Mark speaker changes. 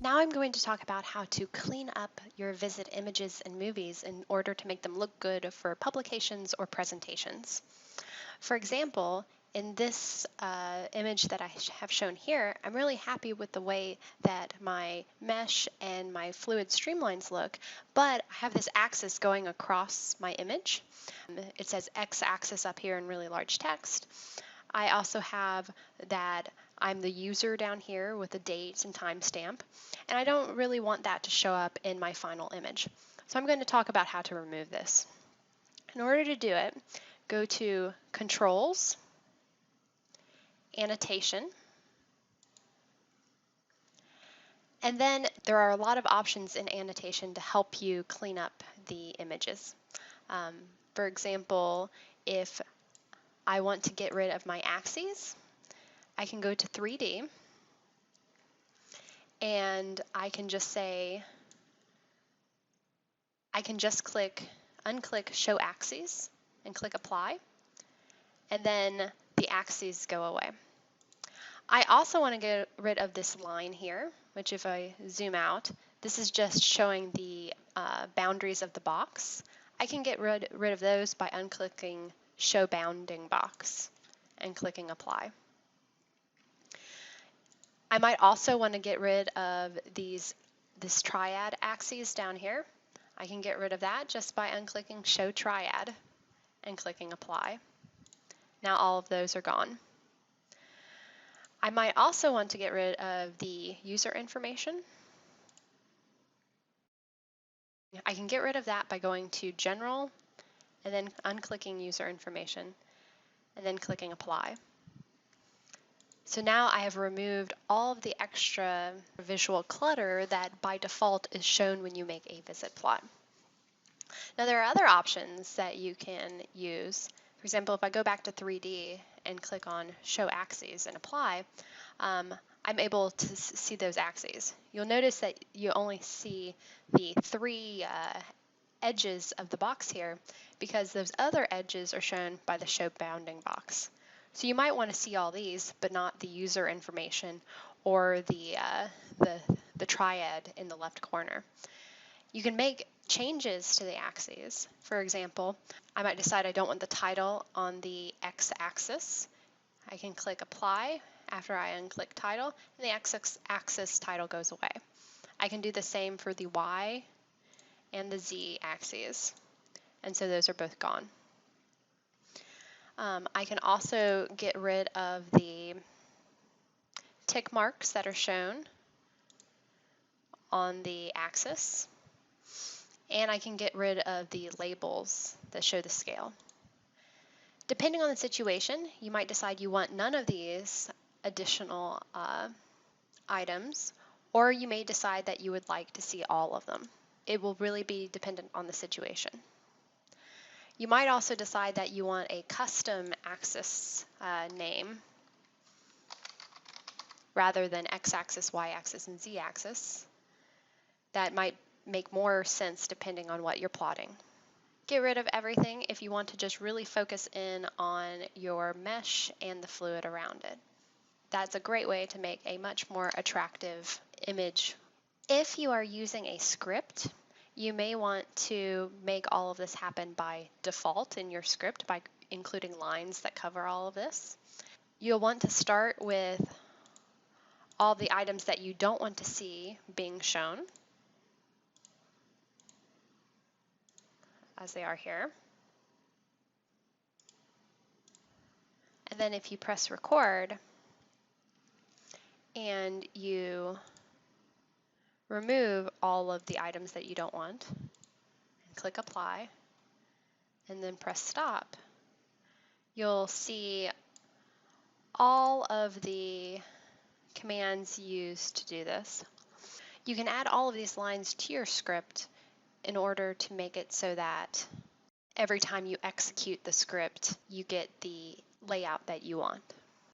Speaker 1: Now I'm going to talk about how to clean up your visit images and movies in order to make them look good for publications or presentations. For example, in this image that I have shown here, I'm really happy with the way that my mesh and my fluid streamlines look, but I have this axis going across my image. It says x-axis up here in really large text. I also have that I'm the user down here with the date and timestamp, and I don't really want that to show up in my final image. So I'm going to talk about how to remove this. In order to do it, go to Controls, Annotation, and then there are a lot of options in annotation to help you clean up the images. For example, if I want to get rid of my axes, I can go to 3D and I can just unclick Show Axes and click Apply, and then the axes go away. I also want to get rid of this line here, which if I zoom out, this is just showing the boundaries of the box. I can get rid of those by unclicking Show Bounding Box and clicking Apply. I might also want to get rid of this triad axes down here. I can get rid of that just by unclicking Show Triad and clicking Apply. Now all of those are gone. I might also want to get rid of the user information. I can get rid of that by going to General and then unclicking User Information and then clicking Apply. So now I have removed all of the extra visual clutter that by default is shown when you make a visit plot. Now there are other options that you can use. For example, if I go back to 3D and click on Show Axes and Apply, I'm able to see those axes. You'll notice that you only see the three edges of the box here because those other edges are shown by the Show Bounding box. So you might want to see all these, but not the user information or the triad in the left corner. You can make changes to the axes. For example, I might decide I don't want the title on the x-axis. I can click Apply after I unclick Title, and the x-axis title goes away. I can do the same for the y and the z-axes, and so those are both gone. I can also get rid of the tick marks that are shown on the axis, and I can get rid of the labels that show the scale. Depending on the situation, you might decide you want none of these additional items, or you may decide that you would like to see all of them. It will really be dependent on the situation. You might also decide that you want a custom axis name rather than x-axis, y-axis, and z-axis. That might make more sense depending on what you're plotting. Get rid of everything if you want to just really focus in on your mesh and the fluid around it. That's a great way to make a much more attractive image. If you are using a script, you may want to make all of this happen by default in your script by including lines that cover all of this. You'll want to start with all the items that you don't want to see being shown, as they are here. And then if you press record and you remove all of the items that you don't want, and click Apply, and then press Stop, you'll see all of the commands used to do this. You can add all of these lines to your script in order to make it so that every time you execute the script, you get the layout that you want.